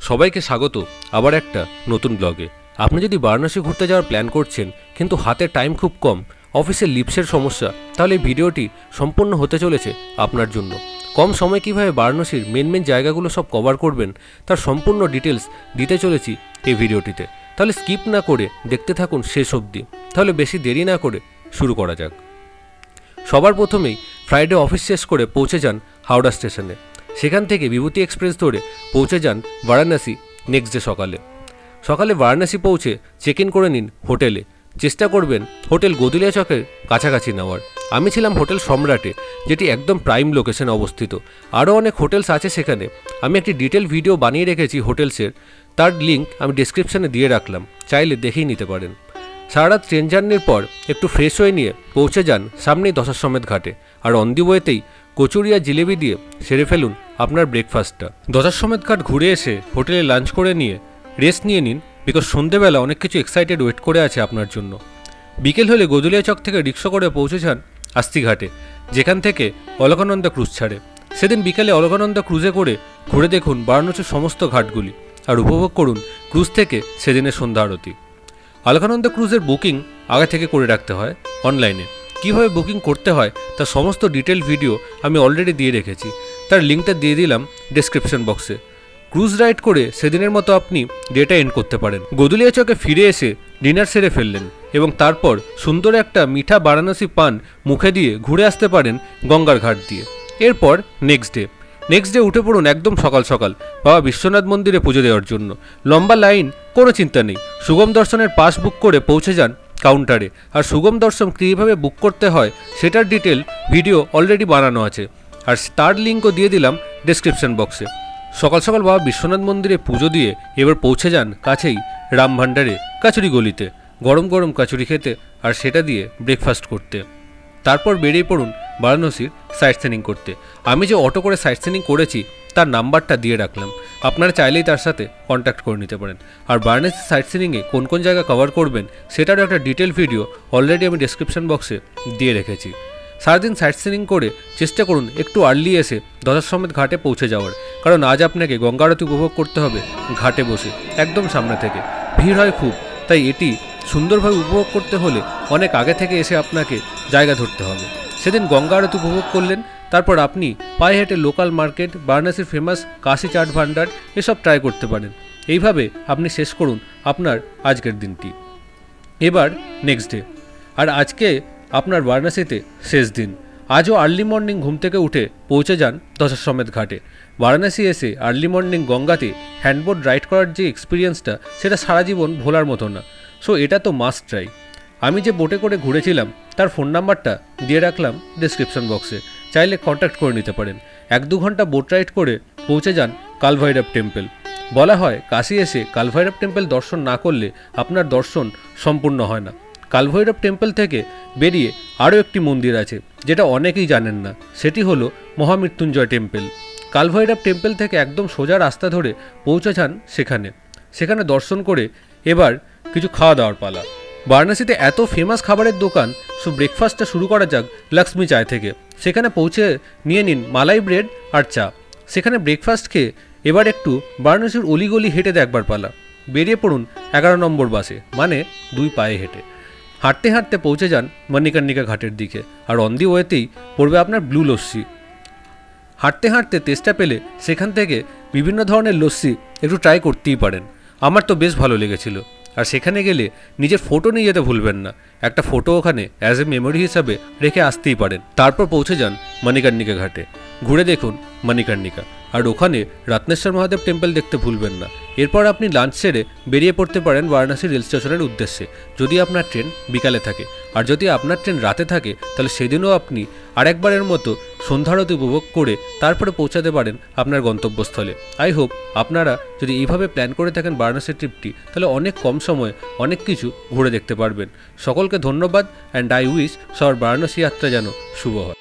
সবাইকে স্বাগত আবার একটা নতুন ব্লগে। আপনি যদি বারাণসী ঘুরতে যাওয়ার প্ল্যান করছেন কিন্তু হাতে টাইম খুব কম, অফিসের লিপসের সমস্যা, তাহলে এই ভিডিওটি সম্পূর্ণ হতে চলেছে আপনার জন্য। কম সময় কীভাবে বারাণসীর মেন জায়গাগুলো সব কভার করবেন তার সম্পূর্ণ ডিটেলস দিতে চলেছি এই ভিডিওটিতে। তাহলে স্কিপ না করে দেখতে থাকুন শেষ অবধি। তাহলে বেশি দেরি না করে শুরু করা যাক। সবার প্রথমেই ফ্রাইডে অফিস শেষ করে পৌঁছে যান হাওড়া স্টেশনে। সেখান থেকে বিভূতি এক্সপ্রেস ধরে পৌঁছে যান বারাণসী নেক্সট ডে সকালে বারাণসী পৌঁছে চেক ইন করে নিন হোটেলে। চেষ্টা করবেন হোটেল গদুলিয়া চকের কাছাকাছি নেওয়ার। আমি ছিলাম হোটেল সম্রাটে, যেটি একদম প্রাইম লোকেশনে অবস্থিত। আরও অনেক হোটেলস আছে সেখানে। আমি একটি ডিটেল ভিডিও বানিয়ে রেখেছি হোটেলসের, তার লিঙ্ক আমি ডেসক্রিপশানে দিয়ে রাখলাম, চাইলে দেখেই নিতে পারেন। সারা রাত ট্রেন জার্নির পর একটু ফ্রেশ হয়ে নিয়ে পৌঁছে যান সামনেই দশাশ্বমেধ ঘাটে। আর অন দি ওয়েতেই কচুরি আর জিলেবি দিয়ে সেরে ফেলুন আপনার ব্রেকফাস্টটা। দশাশ্বমেধ ঘাট ঘুরে এসে হোটেলে লাঞ্চ করে নিয়ে রেস্ট নিয়ে নিন, বিকজ সন্ধ্যেবেলা অনেক কিছু এক্সাইটেড ওয়েট করে আছে আপনার জন্য। বিকেল হলে গদুলিয়া চক থেকে রিক্সা করে পৌঁছে যান আস্তিঘাটে, যেখান থেকে অলকানন্দা ক্রুজ ছাড়ে। সেদিন বিকেলে অলকানন্দা ক্রুজে করে ঘুরে দেখুন বারাণসীর সমস্ত ঘাটগুলি আর উপভোগ করুন ক্রুজ থেকে সেদিনের সন্ধ্যা আরতি। অলকানন্দা ক্রুজের বুকিং আগে থেকে করে রাখতে হয় অনলাইনে। কীভাবে বুকিং করতে হয় তার সমস্ত ডিটেল ভিডিও আমি অলরেডি দিয়ে রেখেছি, তার লিঙ্কটা দিয়ে দিলাম ডেসক্রিপশন বক্সে। ক্রুজ রাইড করে সেদিনের মতো আপনি ডেটা এন্ড করতে পারেন। গদুলিয়া চকে ফিরে এসে ডিনার সেরে ফেললেন এবং তারপর সুন্দর একটা মিঠা বারাণসী পান মুখে দিয়ে ঘুরে আসতে পারেন গঙ্গার ঘাট দিয়ে। এরপর নেক্সট ডে উঠে পড়ুন একদম সকাল সকাল বাবা বিশ্বনাথ মন্দিরে পুজো দেওয়ার জন্য। লম্বা লাইন, কোনো চিন্তা নেই। সুগম দর্শনের পাস বুক করে পৌঁছে যান কাউন্টারে। আর সুগম দর্শন কীভাবে বুক করতে হয় সেটার ডিটেল ভিডিও অলরেডি বানানো আছে, আর তার লিঙ্কও দিয়ে দিলাম ডেসক্রিপশন বক্সে। সকাল সকাল বাবা বিশ্বনাথ মন্দিরে পুজো দিয়ে এবার পৌঁছে যান কাছেই রামভান্ডারে কাচুরি গলিতে, গরম গরম কাচুরি খেতে আর সেটা দিয়ে ব্রেকফাস্ট করতে। তারপর বেরিয়ে পড়ুন বারাণসীর সাইট সিনিং করতে। আমি যে অটো করে সাইট সিনিং করেছি তার নাম্বারটা দিয়ে রাখলাম, আপনারা চাইলেই তার সাথে কন্ট্যাক্ট করে নিতে পারেন। আর বারাণসী সাইট সিনিংয়ে কোন কোন জায়গা কভার করবেন সেটারও একটা ডিটেল ভিডিও অলরেডি আমি ডেসক্রিপশন বক্সে দিয়ে রেখেছি। সারাদিন সাইট সিনিং করে চেষ্টা করুন একটু আর্লি এসে দশাশ্বমেধ ঘাটে পৌঁছে যাওয়ার, কারণ আজ আপনাকে গঙ্গা আরতি উপভোগ করতে হবে ঘাটে বসে একদম সামনে থেকে। ভিড় হয় খুব, তাই এটি সুন্দরভাবে উপভোগ করতে হলে অনেক আগে থেকে এসে আপনাকে জায়গা ধরতে হবে। সেদিন গঙ্গা আরতি উপভোগ করলেন, তারপর আপনি পায়ে হেঁটে লোকাল মার্কেট, বারাণসীর ফেমাস কাশি চাট ভান্ডার এসব ট্রাই করতে পারেন। এইভাবে আপনি শেষ করুন আপনার আজকের দিনটি। এবার নেক্সট ডে, আর আজকে আপনার বারাণসীতে শেষ দিন। আজও আর্লি মর্নিং ঘুম থেকে উঠে পৌঁছে যান দশাশ্বমেধ ঘাটে। বারাণসী এসে আর্লি মর্নিং গঙ্গাতে হ্যান্ডবোট রাইড করার যে এক্সপিরিয়েন্সটা সেটা সারা জীবন ভোলার মতো না। সো এটা তো মাস্ট ট্রাই। আমি যে বোটে করে ঘুরেছিলাম তার ফোন নাম্বারটা দিয়ে রাখলাম ডেসক্রিপশন বক্সে, চাইলে কন্ট্যাক্ট করে নিতে পারেন। 1-2 ঘন্টা বোট রাইড করে পৌঁছে যান কালভৈরব টেম্পল। বলা হয় কাশী এসে কালভৈরব টেম্পল দর্শন না করলে আপনার দর্শন সম্পূর্ণ হয় না। কালভৈরব টেম্পল থেকে বেরিয়ে আরও একটি মন্দির আছে যেটা অনেকেই জানেন না, সেটি হলো মহামৃত্যুঞ্জয় টেম্পল। কালভৈরব টেম্পল থেকে একদম সোজা রাস্তা ধরে পৌঁছে যান সেখানে দর্শন করে এবার কিছু খাওয়া দাওয়ার পালা। বারাণসীতে এত ফেমাস খাবারের দোকান, সো ব্রেকফাস্টটা শুরু করা যাক লক্ষ্মী চায় থেকে। সেখানে পৌঁছে নিয়ে নিন মালাই ব্রেড আর চা। সেখানে ব্রেকফাস্ট খেয়ে এবার একটু বারাণসীর অলিগলি হেঁটে দেখবার পালা। বেরিয়ে পড়ুন 11 নম্বর বাসে, মানে 2 পায়ে হেঁটে। হাঁটতে হাঁটতে পৌঁছে যান মণিকর্ণিকা ঘাটের দিকে, আর অন দি ওয়েতেই পড়বে আপনার ব্লু লস্যি। হাঁটতে হাঁটতে তেষ্টা পেলে সেখান থেকে বিভিন্ন ধরনের লস্যি একটু ট্রাই করতেই পারেন। আমার তো বেশ ভালো লেগেছিল। আর সেখানে গেলে নিজের ফটো নিয়ে যেতে ভুলবেন না, একটা ফটো ওখানে অ্যাজ এ মেমোরি হিসাবে রেখে আসতেই পারেন। তারপর পৌঁছে যান মণিকর্ণিকা ঘাটে, ঘুরে দেখুন মণিকর্ণিকা, আর ওখানে রত্নেশ্বর মহাদেব টেম্পল দেখতে ভুলবেন না। এরপর আপনি লাঞ্চ সেরে বেরিয়ে পড়তে পারেন বারাণসী রেল স্টেশনের উদ্দেশ্যে, যদি আপনার ট্রেন বিকালে থাকে। আর যদি আপনার ট্রেন রাতে থাকে তাহলে সেদিনও আপনি আরেকবারের মতো সন্ধ্যারতি উপভোগ করে তারপরে পৌঁছাতে পারেন আপনার গন্তব্যস্থলে। আই হোপ আপনারা যদি এইভাবে প্ল্যান করে থাকেন বারাণসী ট্রিপটি, তাহলে অনেক কম সময়ে অনেক কিছু ঘুরে দেখতে পারবেন। সকলকে ধন্যবাদ, অ্যান্ড আই উইশ সবার বারাণসী যাত্রা যেন শুভ হয়।